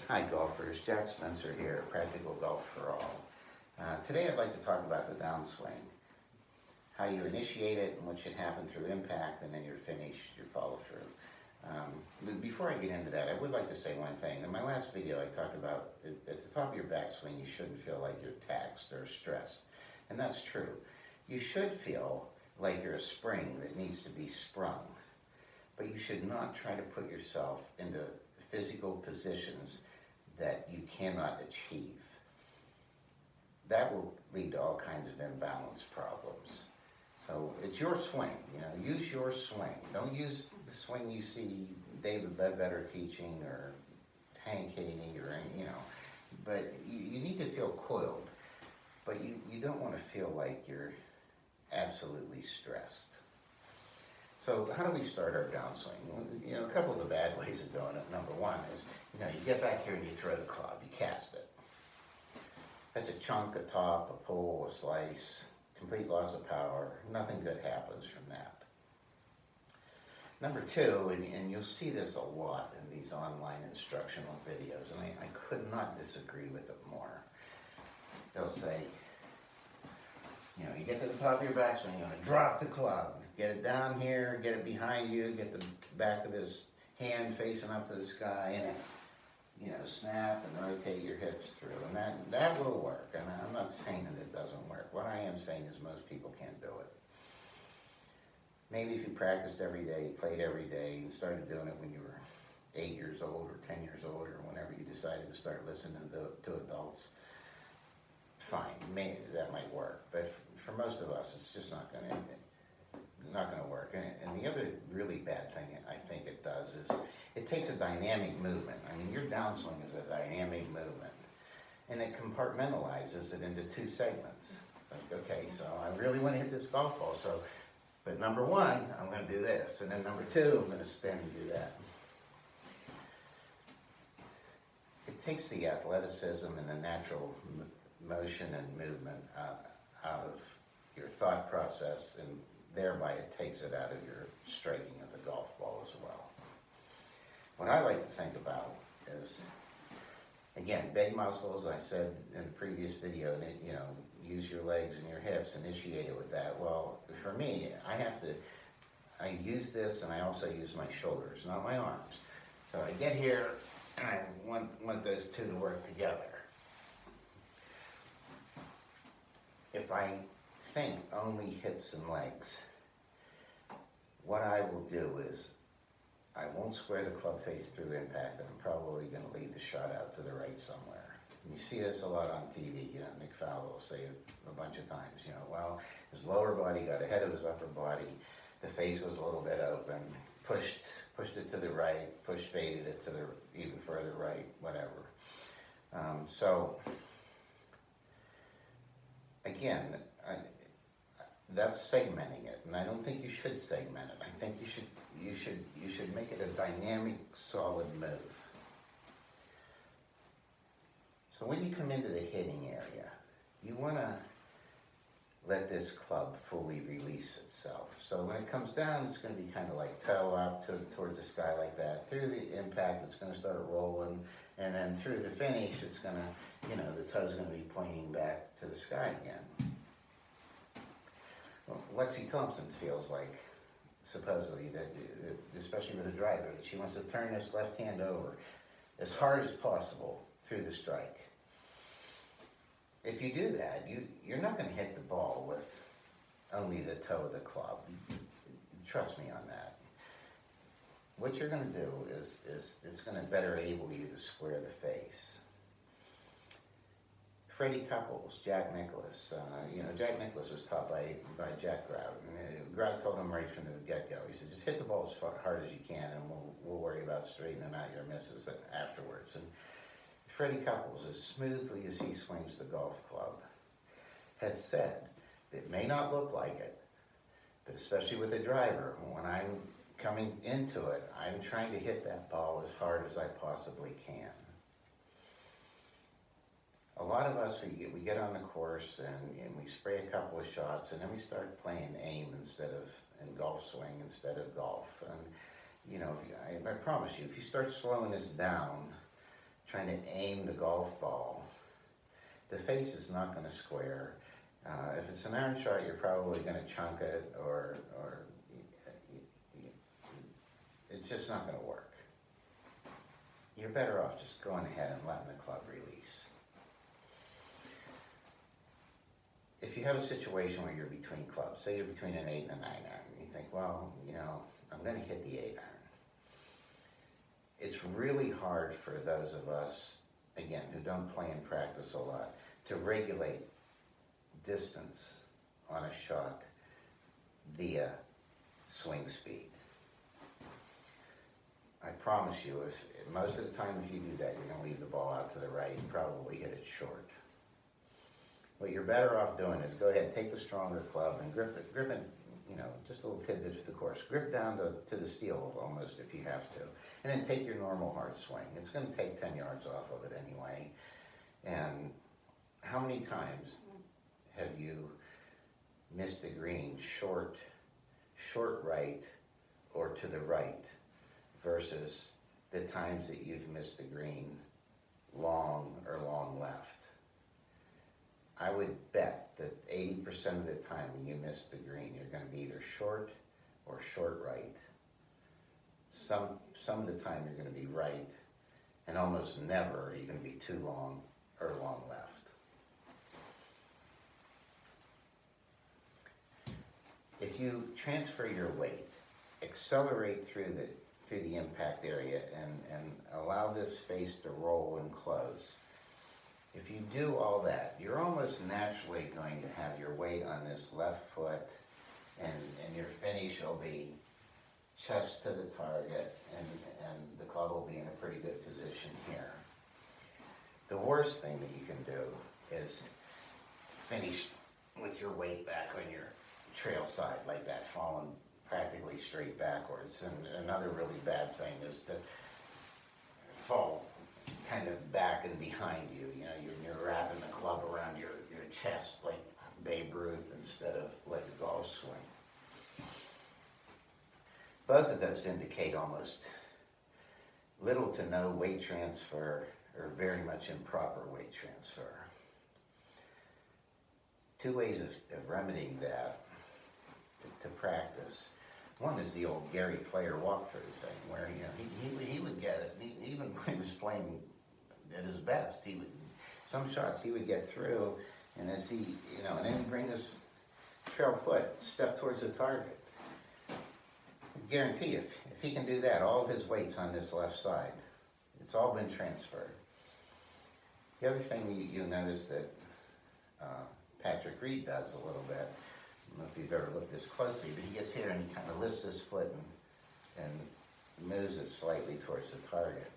Hi golfers, Jack Spencer here, Practical Golf for All. Today I'd like to talk about the downswing, how you initiate it and what should happen through impact, and then your finish, your follow through. Before I get into that, I would like to say one thing. In my last video I talked about at the top of your backswing you shouldn't feel like you're taxed or stressed, and that's true. You should feel like you're a spring that needs to be sprung, but you should not try to put yourself into physical positions that you cannot achieve. That will lead to all kinds of imbalance problems. So it's your swing, use your swing. Don't use the swing you see David Ledbetter teaching or Hank Haney or, but you need to feel coiled, but you don't want to feel like you're absolutely stressed. So how do we start our downswing? A couple of the bad ways of doing it. Number one is, you get back here and you throw the club, you cast it. That's a chunk, a top, a pull, a slice, complete loss of power. Nothing good happens from that. Number two, and you'll see this a lot in these online instructional videos, and I could not disagree with it more. They'll say, you get to the top of your backswing, you're going to drop the club, get it down here, get it behind you, get the back of this hand facing up to the sky, and snap and rotate your hips through, and that will work. And I'm not saying that it doesn't work. What I am saying is most people can't do it. Maybe if you practiced every day, played every day, and started doing it when you were 8 years old or 10 years old, or whenever you decided to start listening to adults, fine, maybe that might work. But for most of us, it's just not going to work. And the other really bad thing I think it does is it takes a dynamic movement. I mean, your downswing is a dynamic movement, and it compartmentalizes it into two segments. It's like, okay, so I really want to hit this golf ball, but number one, I'm going to do this, and then number two, I'm going to spin and do that. It takes the athleticism and the natural motion and movement out of your thought process, and thereby it takes it out of your striking of the golf ball as well. What I like to think about is, again, big muscles, I said in the previous video, use your legs and your hips, initiate it with that. Well, for me, I use this, and I also use my shoulders, not my arms. So I get here, and I want those two to work together. If I think only hips and legs, what I will do is I won't square the club face through impact, and I'm probably going to leave the shot out to the right somewhere. And you see this a lot on TV. Nick Fowler will say it a bunch of times. Well, his lower body got ahead of his upper body. The face was a little bit open. Pushed it to the right. Faded it to the even further right. Whatever. So again, that's segmenting it, and I don't think you should segment it. I think you should make it a dynamic, solid move. So when you come into the hitting area, you want to let this club fully release itself. So when it comes down, it's going to be kind of like toe up towards the sky like that. Through the impact, it's going to start rolling, and then through the finish, it's going to, the toe's going to be pointing back to the sky again. Well, Lexi Thompson feels like, supposedly, that, especially with a driver, that she wants to turn this left hand over as hard as possible through the strike. If you do that, you're not going to hit the ball with only the toe of the club. Trust me on that. What you're going to do is it's going to better enable you to square the face. Freddie Couples, Jack Nicklaus. Jack Nicklaus was taught by Jack Grout. And Grout told him right from the get-go. He said, just hit the ball as hard as you can, and we'll worry about straightening out your misses afterwards. And Freddie Couples, as smoothly as he swings the golf club, has said, it may not look like it, but especially with a driver, when I'm coming into it, I'm trying to hit that ball as hard as I possibly can. A lot of us, we get on the course and we spray a couple of shots, and then we start playing aim and golf swing instead of golf. And I promise you, if you start slowing this down, trying to aim the golf ball, the face is not going to square. If it's an iron shot, you're probably going to chunk it, or it's just not going to work. You're better off just going ahead and letting the club release. If you have a situation where you're between clubs, say you're between an 8 and a 9 iron, and you think, well, you know, I'm going to hit the 8 iron. It's really hard for those of us, again, who don't play and practice a lot, to regulate distance on a shot via swing speed. I promise you, if most of the time if you do that, you're going to leave the ball out to the right and probably hit it short. What you're better off doing is go ahead, take the stronger club and grip it, you know, just a little tidbit for the course. Grip down to the steel almost if you have to. And then take your normal hard swing. It's going to take 10 yards off of it anyway. And how many times have you missed the green short right, or to the right, versus the times that you've missed the green long or long left? I would bet that 80% of the time when you miss the green, you're going to be either short or short right. Some of the time you're going to be right, and almost never are you going to be too long or long left. If you transfer your weight, accelerate through the impact area and allow this face to roll and close. If you do all that, you're almost naturally going to have your weight on this left foot, and your finish will be chest to the target, and the club will be in a pretty good position here. The worst thing that you can do is finish with your weight back on your trail side like that, falling practically straight backwards. And another really bad thing is to fall kind of back and behind you. You know, you're wrapping the club around your chest like Babe Ruth instead of like a golf swing. Both of those indicate almost little to no weight transfer, or very much improper weight transfer. Two ways of remedying that to practice. One is the old Gary Player walkthrough thing, where, you know, he would get it. Even when he was playing at his best, some shots he would get through, and as he, you know, and then he'd bring his trail foot, step towards the target. I guarantee you, if he can do that, all of his weight's on this left side. It's all been transferred. The other thing you'll notice that Patrick Reed does a little bit, I don't know if you've ever looked this closely, but he gets here and he kind of lifts his foot and moves it slightly towards the target.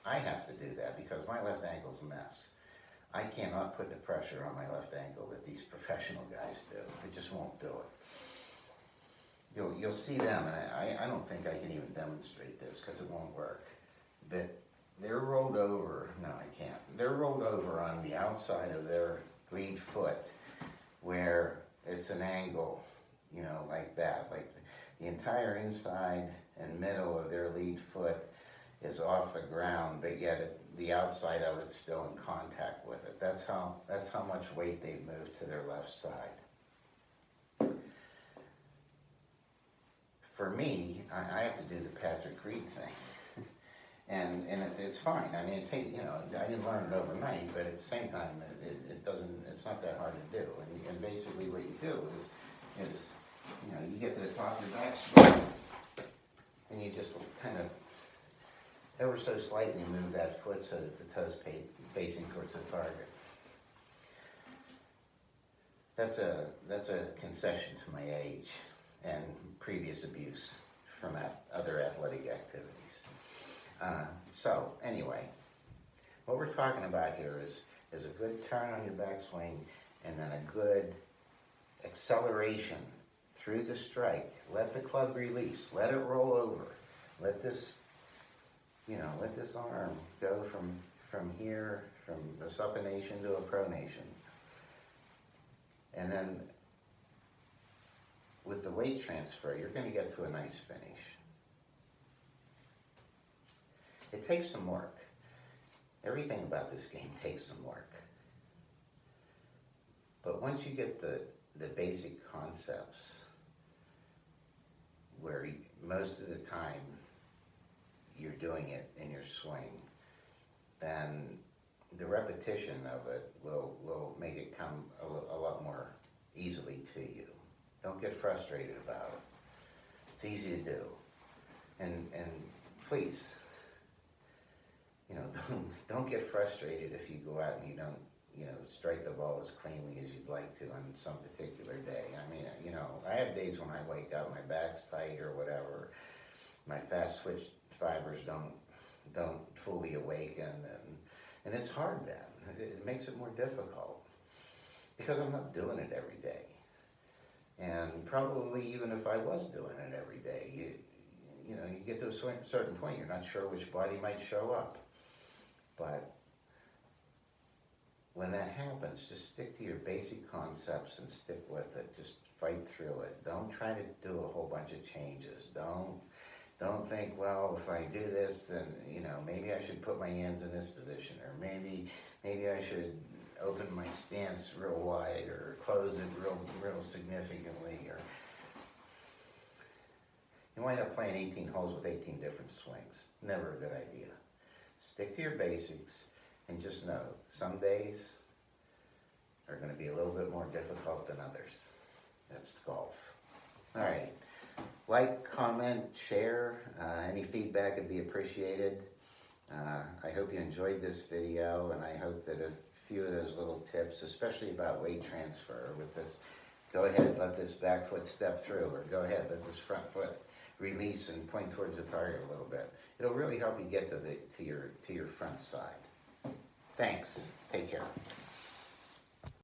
I have to do that because my left ankle's a mess. I cannot put the pressure on my left ankle that these professional guys do. It just won't do it. You'll see them, and I don't think I can even demonstrate this because it won't work, but they're rolled over. No, I can't. They're rolled over on the outside of their lead foot where it's an angle, you know, like that. Like the entire inside and middle of their lead foot is off the ground, but yet the outside of it's still in contact with it. That's how much weight they've moved to their left side. For me, I have to do the Patrick Reed thing. And it's fine. I mean, you know, I didn't learn it overnight, but at the same time, it's not that hard to do. And basically what you do is, you know, you get to the top of your backswing, and you just kind of ever so slightly move that foot so that the toes facing towards the target. That's a concession to my age and previous abuse from other athletic activities. So anyway, what we're talking about here is a good turn on your backswing, and then a good acceleration through the strike. Let the club release. Let it roll over. Let this arm go from here, from a supination to a pronation. And then with the weight transfer, you're going to get to a nice finish. It takes some work. everything about this game takes some work. But once you get the basic concepts, where most of the time you're doing it in your swing, then the repetition of it will make it come a lot more easily to you. Don't get frustrated about it. It's easy to do. And please, don't get frustrated if you go out and you don't, strike the ball as cleanly as you'd like to on some particular day. I mean, I have days when I wake up, my back's tight or whatever, my fast switch fibers don't fully awaken, and it's hard then. It makes it more difficult because I'm not doing it every day. And probably even if I was doing it every day, you get to a certain point, you're not sure which body might show up. But when that happens, just stick to your basic concepts and stick with it. Just fight through it. Don't try to do a whole bunch of changes. Don't think, well, if I do this, then, maybe I should put my hands in this position, or maybe I should open my stance real wide, or close it real significantly, or you wind up playing 18 holes with 18 different swings. Never a good idea. Stick to your basics, and just know, some days are going to be a little bit more difficult than others. That's golf. All right. Like, comment, share. Any feedback would be appreciated. I hope you enjoyed this video, and I hope that a few of those little tips, especially about weight transfer with this, go ahead, let this back foot step through, or go ahead, let this front foot release and point towards the target a little bit. It'll really help you get to your front side. Thanks. Take care.